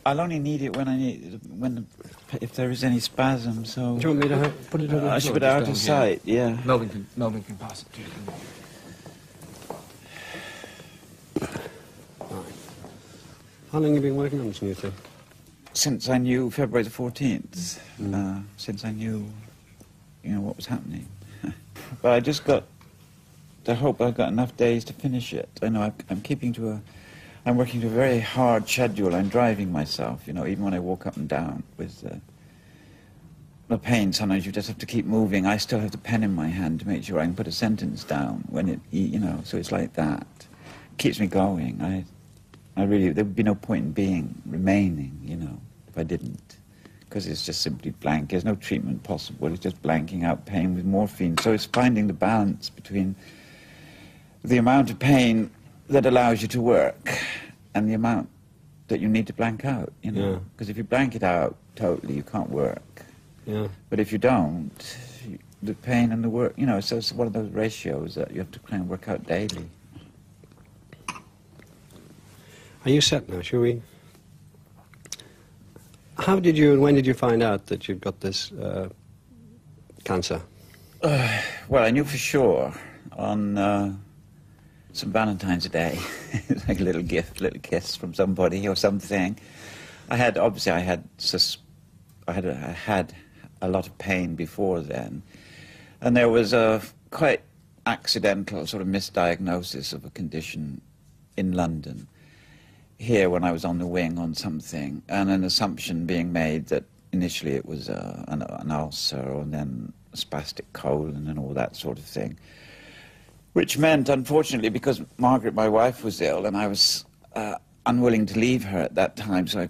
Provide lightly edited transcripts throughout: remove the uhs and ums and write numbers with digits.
I'll only need it when if there is any spasm. So. Do you want me to put it on? I should put it out of sight. Yeah. Melvin can pass it to you. Right. How long have you been working on this new thing? Since I knew February the 14th. Since I knew, what was happening. But I just got to hope I've got enough days to finish it. I know I'm working to a very hard schedule. I'm driving myself, even when I walk up and down with the pain. Sometimes you just have to keep moving. I still have the pen in my hand to make sure I can put a sentence down when it, so it's like that. It keeps me going. I really, there would be no point in remaining, if I didn't. Because it's just simply blank. There's no treatment possible. It's just blanking out pain with morphine. So it's finding the balance between the amount of pain that allows you to work and the amount that you need to blank out, Because if you blank it out totally, you can't work. Yeah. But if you don't, the pain and the work, so it's one of those ratios that you have to kind of work out daily. Are you set now, shall we? How did you and when did you find out that you'd got this cancer? Well, I knew for sure on St. Valentine's Day. Like a little gift, little kiss from somebody or something. I had a lot of pain before then. And there was a quite accidental sort of misdiagnosis of a condition in London. Here when I was on the wing on something, and an assumption being made that initially it was an ulcer or then a spastic colon and all that sort of thing. Which meant, unfortunately, because Margaret, my wife, was ill and I was unwilling to leave her at that time, so I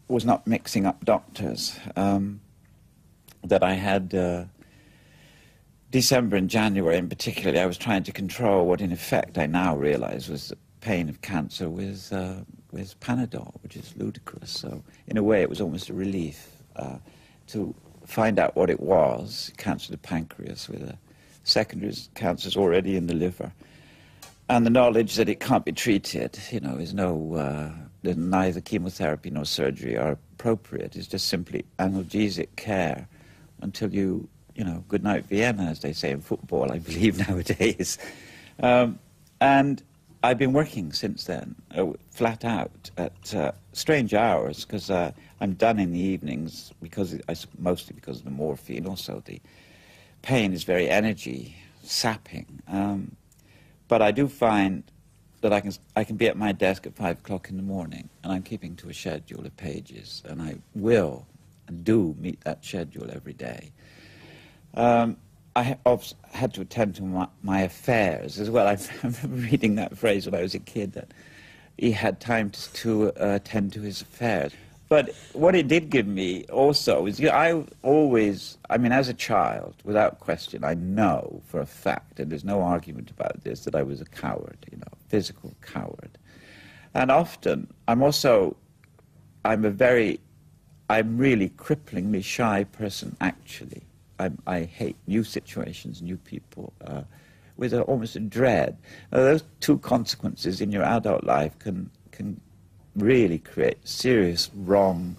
was not mixing up doctors, that I had December and January in particular, I was trying to control what in effect I now realize was the pain of cancer with Panadol, which is ludicrous. So in a way it was almost a relief to find out what it was, cancer of the pancreas with a secondary cancers already in the liver. And the knowledge that it can't be treated, is neither chemotherapy nor surgery are appropriate. It's just simply analgesic care until you, good night Vienna, as they say in football, I believe nowadays. And I've been working since then, flat out, at strange hours, because I'm done in the evenings, mostly because of the morphine. Also, the pain is very energy sapping. But I do find that I can be at my desk at 5 o'clock in the morning, and I'm keeping to a schedule of pages, and I will and do meet that schedule every day. I had to attend to my affairs as well. I remember reading that phrase when I was a kid, that he had time to attend to his affairs. But what it did give me also is, as a child, without question, I know for a fact, and there's no argument about this, that I was a coward, physical coward. And often, I'm really cripplingly shy person, actually. I hate new situations, new people, with almost a dread. Those two consequences in your adult life can really create serious wrong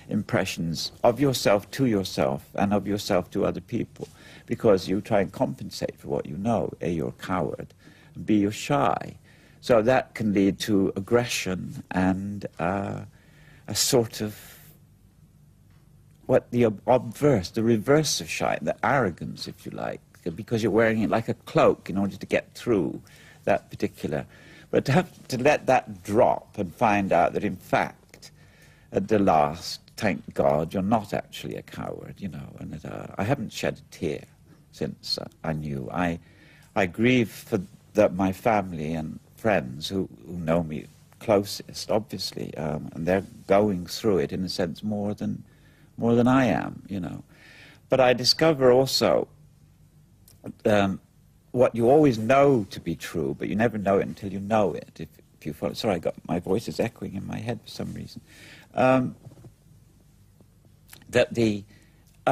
impressions of yourself to yourself and of yourself to other people, because you try and compensate for what you know. A, you're a coward, B, you're shy. So that can lead to aggression and a sort of the reverse of shy, the arrogance, if you like, because you're wearing it like a cloak in order to get through that particular. But to let that drop and find out that, in fact, at the last, thank God, you're not actually a coward, and that I haven't shed a tear since I knew. I grieve for my family and friends who know me closest, obviously, and they're going through it, in a sense, more than I am, But I discover also what you always know to be true, but you never know it until you know it. If you follow, sorry, my voice is echoing in my head for some reason. I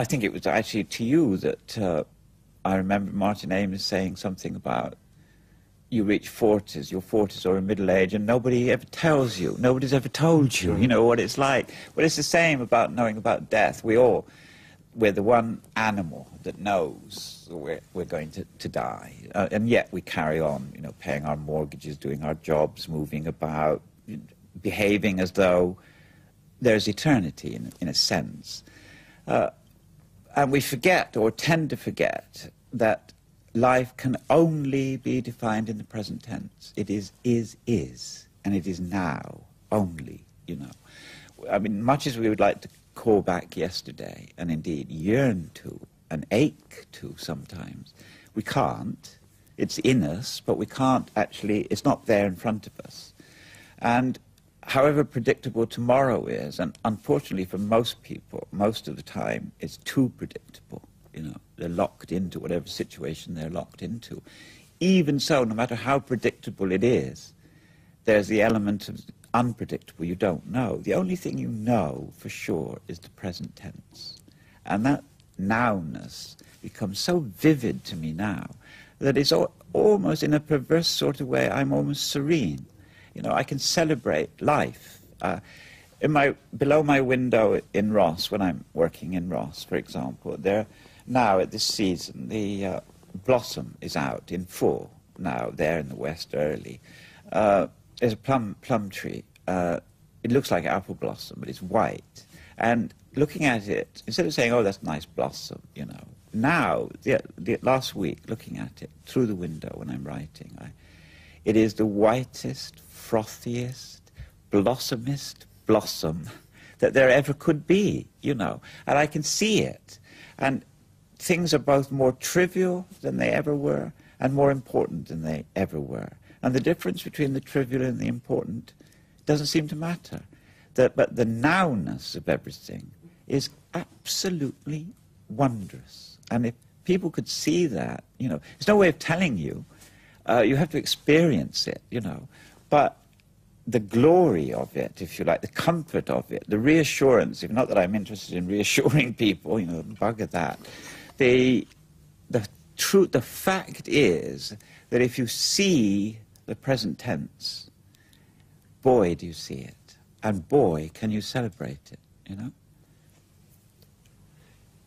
think it was actually to you that I remember Martin Amis saying something about you reach 40s, your 40s or in middle age, and nobody ever tells you, nobody's ever told you, you know, what it's like. But it's the same about knowing about death. We're the one animal that knows we're going to die, and yet we carry on, you know, paying our mortgages, doing our jobs, moving about, behaving as though there's eternity in a sense. And we forget, or tend to forget, that life can only be defined in the present tense. It is, and it is now only, you know. I mean, much as we would like to call back yesterday, and indeed yearn to, and ache to sometimes, we can't. It's in us, but we can't actually, it's not there in front of us. And however predictable tomorrow is, and unfortunately for most people, most of the time, it's too predictable. You know, they're locked into whatever situation they're locked into. Even so, no matter how predictable it is, there's the element of unpredictable. You don't know. The only thing you know for sure is the present tense. And that nowness becomes so vivid to me now that it's almost in a perverse sort of way, I'm almost serene. You know, I can celebrate life. Below my window in Ross, when I'm working in Ross, for example, there now at this season, the blossom is out in full now there in the west early. There's a plum tree. It looks like apple blossom, but it's white. And looking at it, instead of saying, oh, that's nice blossom, you know, now, last week, looking at it through the window when I'm writing, it is the whitest, frothiest, blossomest blossom that there ever could be, you know. And I can see it. And things are both more trivial than they ever were and more important than they ever were. And the difference between the trivial and the important doesn't seem to matter. But the nowness of everything is absolutely wondrous. And if people could see that, you know, there's no way of telling you. You have to experience it, you know. But the glory of it, if you like, the comfort of it, the reassurance, if not that I'm interested in reassuring people, you know, bugger that. The fact is that if you see the present tense, boy, do you see it. And boy, can you celebrate it, you know?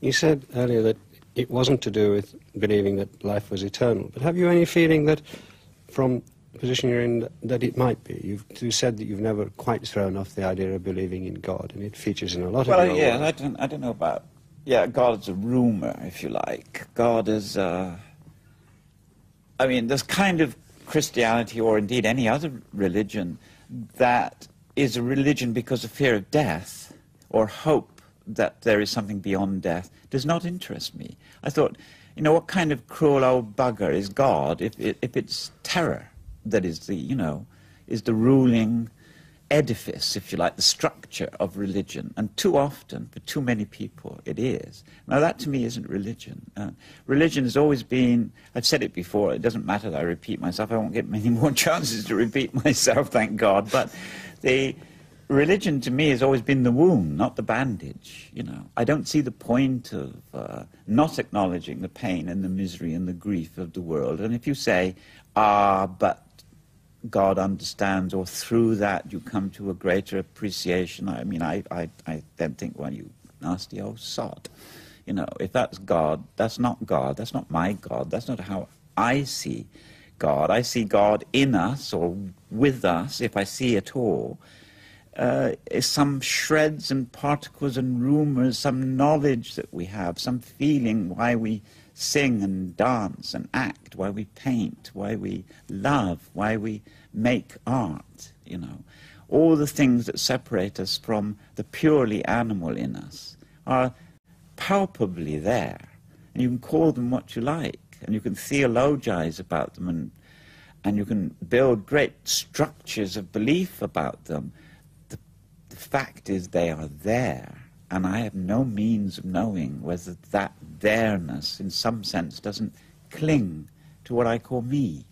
You said earlier that it wasn't to do with believing that life was eternal, but have you any feeling that from the position you're in that it might be? You said that you've never quite thrown off the idea of believing in God, and it features in a lot of your yeah, work. I don't know about... Yeah, God's a rumour, if you like. God is... I mean, there's kind of Christianity, or indeed any other religion, that is a religion because of fear of death, or hope that there is something beyond death, does not interest me. I thought, you know, what kind of cruel old bugger is God if it's terror that is the, you know, is the ruling edifice, if you like, the structure of religion. And too often, for too many people, it is. Now, that to me isn't religion. Religion has always been, I've said it before, it doesn't matter that I repeat myself, I won't get many more chances to repeat myself, thank God, but the religion to me has always been the wound, not the bandage, you know. I don't see the point of not acknowledging the pain and the misery and the grief of the world. And if you say, but God understands, or through that you come to a greater appreciation, I mean, I then think, well, you nasty old sod. You know, if that's God, that's not God, that's not my God, that's not how I see God. I see God in us, or with us, if I see at all, is some shreds and particles and rumours, some knowledge that we have, some feeling why we sing and dance and act, why we paint, why we love, why we make art, you know. All the things that separate us from the purely animal in us are palpably there. And you can call them what you like, and you can theologize about them, and you can build great structures of belief about them. The fact is they are there, and I have no means of knowing whether that there-ness, in some sense, doesn't cling to what I call me.